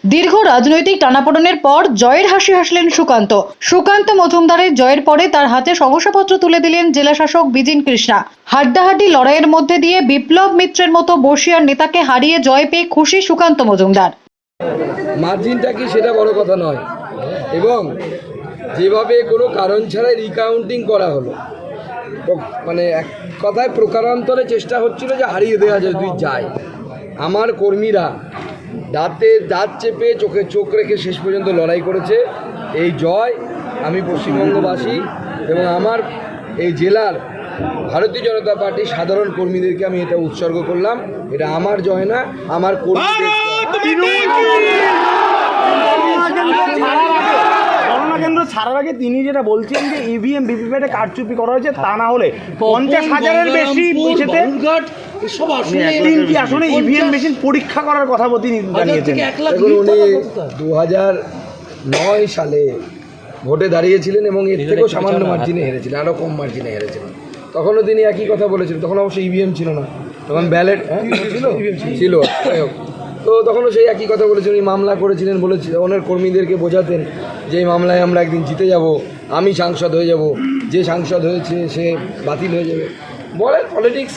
দীর্ঘ রাজনৈতিক টানাপোড়েনের পর জয়ের হাসি হাসলেন সুকান্ত মজুমদারের জয়ের পরে তার হাতে শংসাপত্র তুলে দিলেন জেলাশাসক বিজিন কৃষ্ণা। হাড্ডাহাড্ডি লড়াইয়ের মধ্যে দিয়ে বিপ্লব মিত্রের মতো বর্ষিয়ার নেতাকে হারিয়ে জয় পেয়ে খুশি সুকান্ত মজুমদার। মার্জিনটা কি সেটা বড় কথা নয়, এবং যেভাবে কোনো কারণ ছাড়াই রিকাউন্টিং করা হলো, মানে এক কথায় প্রকারান্তরে চেষ্টা হচ্ছিল যে হারিয়ে দেওয়া যায় যদি যায়। আমার কর্মীরা দাঁতে দাঁত চেপে চোখে চোখ রেখে শেষ পর্যন্ত লড়াই করেছে। এই জয় আমি পশ্চিমবঙ্গবাসী এবং আমার এই জেলার ভারতীয় জনতা পার্টির সাধারণ কর্মীদেরকে আমি এটা উৎসর্গ করলাম। এটা আমার জয় না, আমার কর্মীদের। কেন্দ্র ছাড়ার আগে তিনি যেটা বলছেন যে ইভিএম ভিভিপ্যাটে কারচুপি করা হয়েছে, তা না হলে 50,000-এর বেশি তিনটি আসনে ইভিএম মেশিন পরীক্ষা করার কথা তিনি জানিয়েছেন। দেখুন, উনি 2009 সালে ভোটে দাঁড়িয়েছিলেন এবং এর থেকেও সামান্য মার্জিনে হেরেছিলেন, আরও কম মার্জিনে হেরেছিলেন। তখনও তিনি একই কথা বলেছিলেন। তখন অবশ্যই ইভিএম ছিল না, তখন ব্যালেট ছিল। তো তখনও সেই একই কথা বলেছেন। উনি মামলা করেছিলেন, বলেছিলেন ওনার কর্মীদেরকে বোঝাতেন যে এই মামলায় আমরা একদিন জিতে যাব, আমি সাংসদ হয়ে যাব, যে সাংসদ হয়েছে সে বাতিল হয়ে যাবে। বলেন পলিটিক্স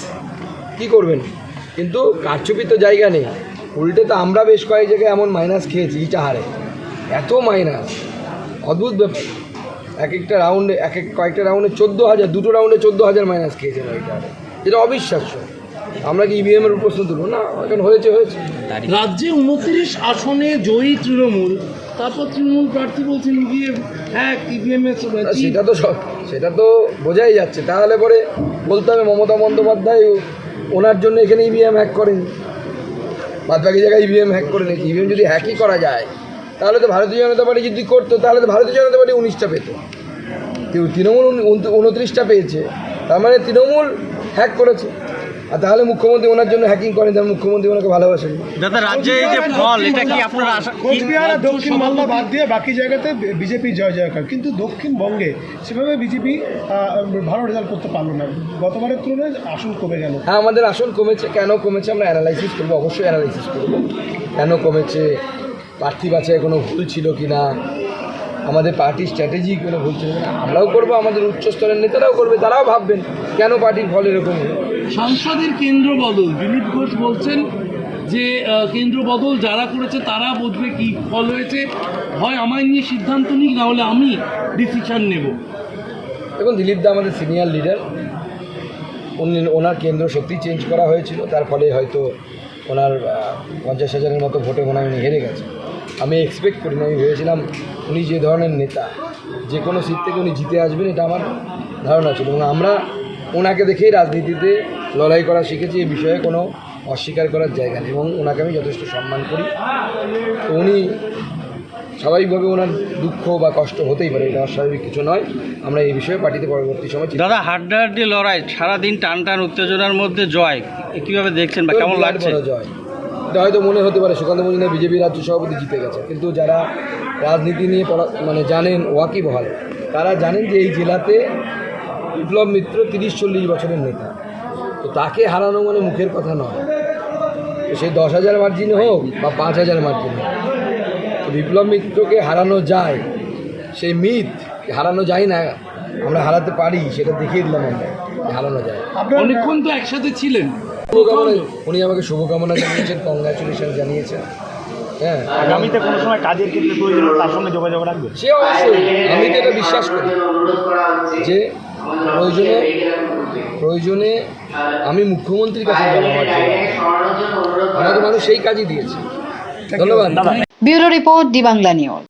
কী করবেন, কিন্তু কারচুপি তো জায়গা নেই। উল্টে তো আমরা বেশ কয়েক জায়গায় এমন মাইনাস খেয়েছি, ইটাহারে এত মাইনাস, অদ্ভুত ব্যাপার। কয়েকটা রাউন্ডে 14,000, দুটো রাউন্ডে 14,000 মাইনাস খেয়েছেন ইটাহারে, যেটা অবিশ্বাস্য। আমরা কি ইভিএম এর প্রশ্ন তুলব না? এখন হয়েছে। রাজ্যে 29 আসনে জয়ী তৃণমূল, তারপর তৃণমূল প্রার্থী বলছেন ইভিএম সেটা তো বোঝাই যাচ্ছে। তাহলে পরে বলতে হবে মমতা বন্দ্যোপাধ্যায় ওনার জন্য এখানে ইভিএম হ্যাক করেনি, বাদবাকি জায়গায় ইভিএম হ্যাক করে নিয়েছে। ইভিএম যদি হ্যাকই করা যায় তাহলে তো ভারতীয় জনতা পার্টি যদি করতো, তাহলে তো ভারতীয় জনতা পার্টি 19টা পেত, তৃণমূল 29টা পেয়েছে। তার মানে তৃণমূল হ্যাক করেছে। আর তাহলে মুখ্যমন্ত্রী ওনার জন্য হ্যাকিং করেন, তাহলে মুখ্যমন্ত্রী ওনাকে ভালোবাসেন। দাদা, রাজ্যে এই যে ফল, এটা কি আপনারা আশা? কোচবিহার দক্ষিণ মালদা বাদ দিয়ে বাকি জায়গাতে বিজেপি জয় জয়কার, কিন্তু দক্ষিণবঙ্গে সেভাবে বিজেপি ভালো রেজাল্ট করতে পারলো না। গতবারের তুলনায় আসন কমে গেল। হ্যাঁ, আমাদের আসন কমেছে। কেন কমেছে আমরা অ্যানালাইসিস করবো, অবশ্যই অ্যানালাইসিস করবো কেন কমেছে, প্রার্থী বাছাই কোনো ভুল ছিল কি না, আমাদের পার্টির স্ট্র্যাটেজি কোনো ভুল ছিল না, আমরাও করবো, আমাদের উচ্চস্তরের নেতারাও করবে, তারাও ভাববেন কেন পার্টির ফল এরকম। সাংসদের কেন্দ্র বদল, দিলীপ ঘোষ বলছেন যে কেন্দ্র বদল যারা করেছে তারা বুঝবে কি ফল হয়েছে, হয় আমায় নিয়ে সিদ্ধান্ত নিক, না হলে আমি ডিসিশন নেব। দেখুন, দিলীপ দা আমাদের সিনিয়র লিডার, ওনার কেন্দ্র সত্যি চেঞ্জ করা হয়েছিল, তার ফলে হয়তো ওনার 50,000-এর মতো ভোটে মনে হয় উনি হেরে গেছে। আমি এক্সপেক্ট করিনি, আমি ভেবেছিলাম উনি যে ধরনের নেতা যে কোনো সিট থেকে উনি জিতে আসবেন, এটা আমার ধারণা ছিল। এবং আমরা ওনাকে দেখেই রাজনীতিতে লড়াই করা শিখেছি, এই বিষয়ে কোনো অস্বীকার করার জায়গা নেই, এবং ওনাকে আমি যথেষ্ট সম্মান করি। তো উনি স্বাভাবিকভাবে ওনার দুঃখ বা কষ্ট হতেই পারে, এটা অস্বাভাবিক কিছু নয়। আমরা এই বিষয়ে পার্টিতে পরবর্তী সময়। দাদা, হাড্ডাহাড্ডি লড়াই, সারাদিন টান উত্তেজনার মধ্যে জয় কীভাবে দেখছেন বা কেমন লাগছে? জয়, এটা হয়তো মনে হতে পারে সুকান্ত মজুমদার বিজেপি রাজ্য সভাপতি জিতে গেছে, কিন্তু যারা রাজনীতি নিয়ে জানেন, ওয়াকিবহাল, তারা জানেন যে এই জেলাতে বিপ্লব মিত্র 30-40 বছরের নেতা। তো তাকে হারানো মানে মুখের কথা নয়। তো সেই 10,000 মার্জিনে হোক বা 5,000 মার্জিনে হোক, বিপ্লব মিত্রকে হারানো যায়, সেই মিথ হারানো যায় না, আমরা হারাতে পারি, সেটা দেখিয়ে দিলাম আমরা, হারানো যায়। অনেকক্ষণ তো একসাথে ছিলেন। উনি আমাকে শুভকামনা জানিয়েছেন, কংগ্রাচুলেশন জানিয়েছেন। হ্যাঁ, আগামীতে কোনো সময় কাজের ক্ষেত্রে প্রয়োজন তার সঙ্গে যোগাযোগ রাখবে। সে অবশ্যই, আমি তো এটা বিশ্বাস করি যে প্রয়োজনে আমি মুখ্যমন্ত্রীর কাছে যাবো। আমাদের মানুষ সেই কাজই দিয়েছে। ধন্যবাদ। ব্যুরো রিপোর্ট, দি বাংলা নিউজ।